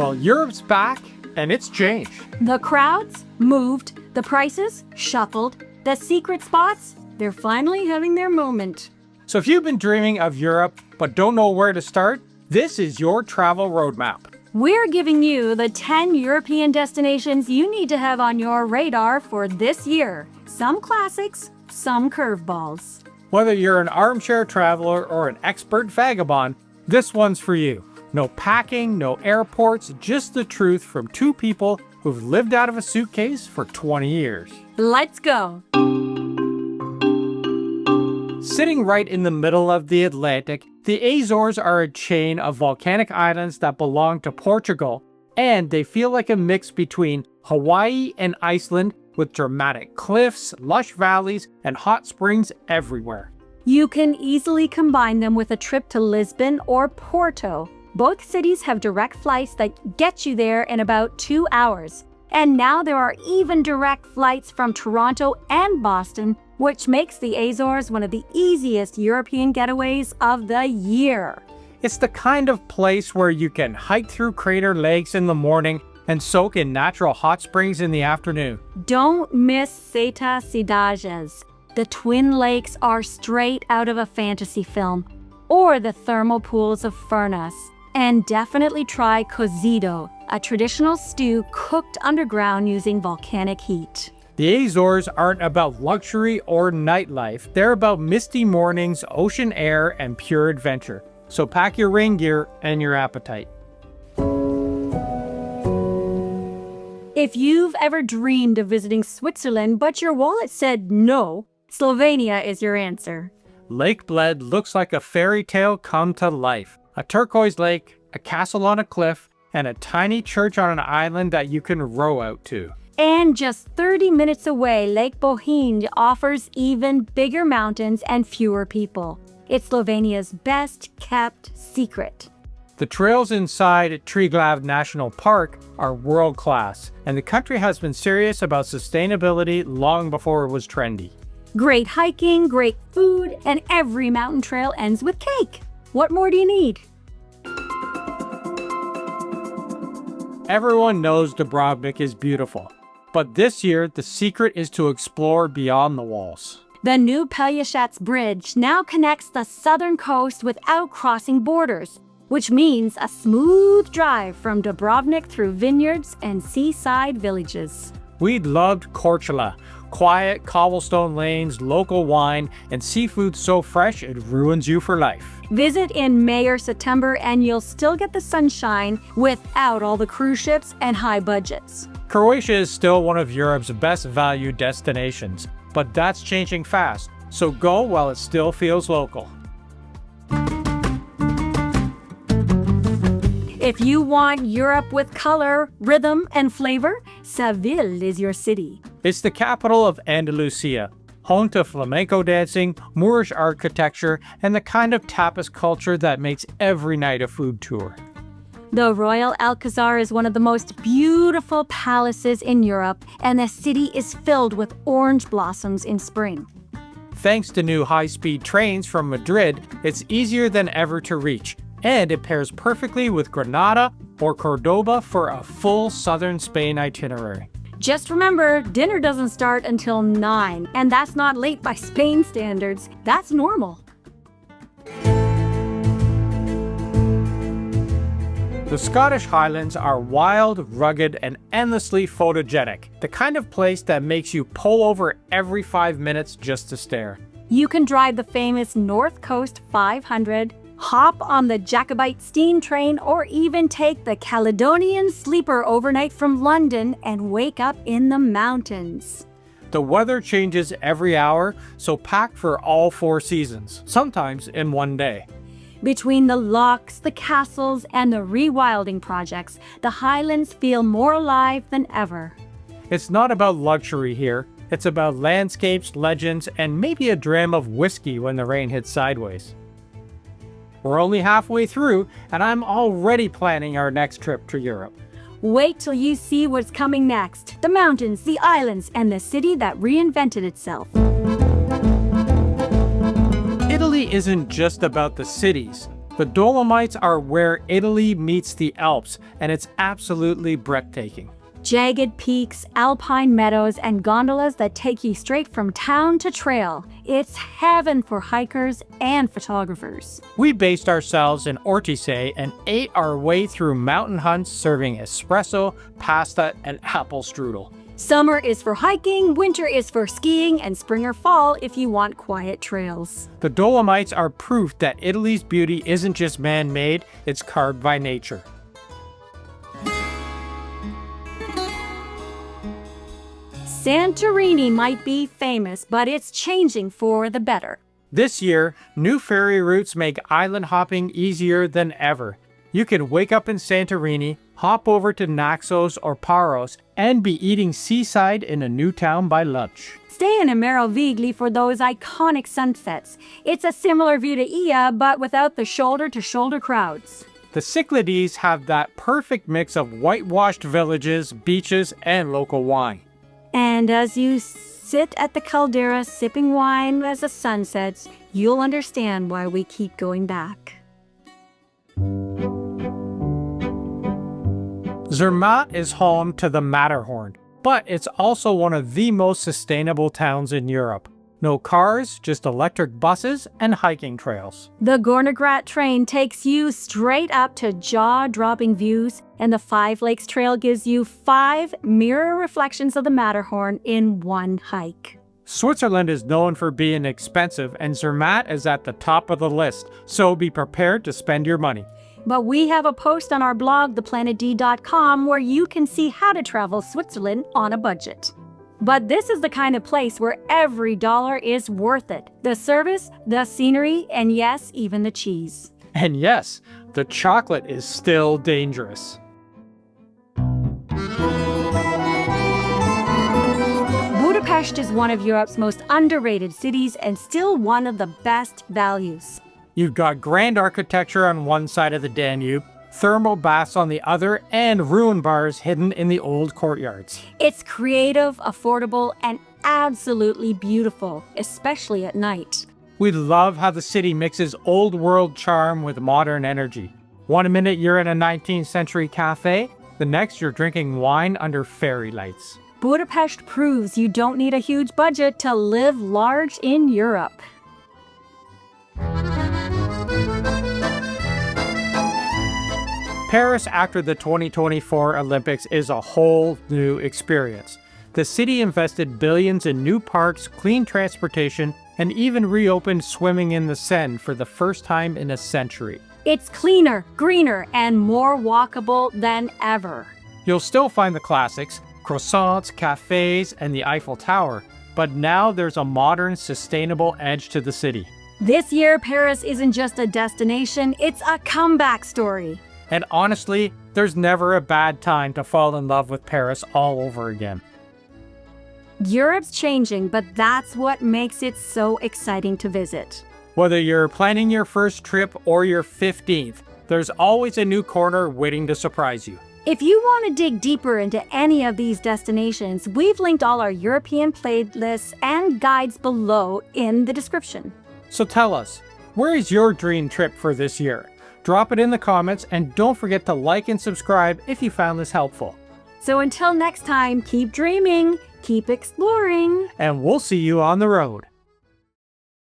Well, Europe's back, and it's changed. The crowds moved, the prices shuffled, the secret spots, they're finally having their moment. So if you've been dreaming of Europe but don't know where to start, this is your travel roadmap. We're giving you the 10 European destinations you need to have on your radar for this year. Some classics, some curveballs. Whether you're an armchair traveler or an expert vagabond, this one's for you. No packing, no airports, just the truth from two people who've lived out of a suitcase for 20 years. Let's go. Sitting right in the middle of the Atlantic, the Azores are a chain of volcanic islands that belong to Portugal, and they feel like a mix between Hawaii and Iceland with dramatic cliffs, lush valleys, and hot springs everywhere. You can easily combine them with a trip to Lisbon or Porto. Both cities have direct flights that get you there in about 2 hours. And now there are even direct flights from Toronto and Boston, which makes the Azores one of the easiest European getaways of the year. It's the kind of place where you can hike through Crater Lakes in the morning and soak in natural hot springs in the afternoon. Don't miss Seta Cidades. The Twin Lakes are straight out of a fantasy film, or the thermal pools of Furnas. And definitely try cozido, a traditional stew cooked underground using volcanic heat. The Azores aren't about luxury or nightlife. They're about misty mornings, ocean air, and pure adventure. So pack your rain gear and your appetite. If you've ever dreamed of visiting Switzerland but your wallet said no, Slovenia is your answer. Lake Bled looks like a fairy tale come to life. A turquoise lake, a castle on a cliff, and a tiny church on an island that you can row out to. And just 30 minutes away, Lake Bohinj offers even bigger mountains and fewer people. It's Slovenia's best-kept secret. The trails inside Triglav National Park are world-class, and the country has been serious about sustainability long before it was trendy. Great hiking, great food, and every mountain trail ends with cake. What more do you need? Everyone knows Dubrovnik is beautiful, but this year the secret is to explore beyond the walls. The new Pelješac Bridge now connects the southern coast without crossing borders, which means a smooth drive from Dubrovnik through vineyards and seaside villages. We loved Korčula. Quiet cobblestone lanes, local wine, and seafood so fresh it ruins you for life. Visit in May or September and you'll still get the sunshine without all the cruise ships and high budgets. Croatia is still one of Europe's best value destinations, but that's changing fast, so go while it still feels local. If you want Europe with color, rhythm, and flavor, Seville is your city. It's the capital of Andalusia, home to flamenco dancing, Moorish architecture, and the kind of tapas culture that makes every night a food tour. The Royal Alcazar is one of the most beautiful palaces in Europe, and the city is filled with orange blossoms in spring. Thanks to new high-speed trains from Madrid, it's easier than ever to reach, and it pairs perfectly with Granada or Cordoba for a full southern Spain itinerary. Just remember, dinner doesn't start until 9, and that's not late by Spain standards. That's normal. The Scottish Highlands are wild, rugged, and endlessly photogenic, the kind of place that makes you pull over every 5 minutes just to stare. You can drive the famous North Coast 500, hop on the Jacobite steam train, or even take the Caledonian Sleeper overnight from London and wake up in the mountains. The weather changes every hour, so pack for all 4 seasons, sometimes in one day. Between the locks, the castles, and the rewilding projects, the Highlands feel more alive than ever. It's not about luxury here. It's about landscapes, legends, and maybe a dram of whiskey when the rain hits sideways. We're only halfway through, and I'm already planning our next trip to Europe. Wait till you see what's coming next. The mountains, the islands, and the city that reinvented itself. Italy isn't just about the cities. The Dolomites are where Italy meets the Alps, and it's absolutely breathtaking. Jagged peaks, alpine meadows, and gondolas that take you straight from town to trail. It's heaven for hikers and photographers. We based ourselves in Ortisei and ate our way through mountain hunts serving espresso, pasta, and apple strudel. Summer is for hiking, winter is for skiing, and spring or fall if you want quiet trails. The Dolomites are proof that Italy's beauty isn't just man-made, it's carved by nature. Santorini might be famous, but it's changing for the better. This year, new ferry routes make island hopping easier than ever. You can wake up in Santorini, hop over to Naxos or Paros, and be eating seaside in a new town by lunch. Stay in Merovigli for those iconic sunsets. It's a similar view to Ia, but without the shoulder-to-shoulder crowds. The Cyclades have that perfect mix of whitewashed villages, beaches, and local wine. And as you sit at the caldera sipping wine as the sun sets, you'll understand why we keep going back. Zermatt is home to the Matterhorn, but it's also one of the most sustainable towns in Europe. No cars, just electric buses and hiking trails. The Gornergrat train takes you straight up to jaw-dropping views, and the Five Lakes Trail gives you 5 mirror reflections of the Matterhorn in one hike. Switzerland is known for being expensive, and Zermatt is at the top of the list, so be prepared to spend your money. But we have a post on our blog, theplanetd.com, where you can see how to travel Switzerland on a budget. But this is the kind of place where every dollar is worth it. The service, the scenery, and yes, even the cheese. And yes, the chocolate is still dangerous. Budapest is one of Europe's most underrated cities and still one of the best values. You've got grand architecture on one side of the Danube, thermal baths on the other, and ruin bars hidden in the old courtyards. It's creative, affordable, and absolutely beautiful, especially at night. We love how the city mixes old world charm with modern energy. One minute you're in a 19th century cafe, the next you're drinking wine under fairy lights. Budapest proves you don't need a huge budget to live large in Europe. Paris after the 2024 Olympics is a whole new experience. The city invested billions in new parks, clean transportation, and even reopened swimming in the Seine for the first time in a century. It's cleaner, greener, and more walkable than ever. You'll still find the classics, croissants, cafes, and the Eiffel Tower, but now there's a modern, sustainable edge to the city. This year, Paris isn't just a destination, it's a comeback story. And honestly, there's never a bad time to fall in love with Paris all over again. Europe's changing, but that's what makes it so exciting to visit. Whether you're planning your first trip or your 15th, there's always a new corner waiting to surprise you. If you want to dig deeper into any of these destinations, we've linked all our European playlists and guides below in the description. So tell us, where is your dream trip for this year? Drop it in the comments, and don't forget to like and subscribe if you found this helpful. So until next time, keep dreaming, keep exploring, and we'll see you on the road.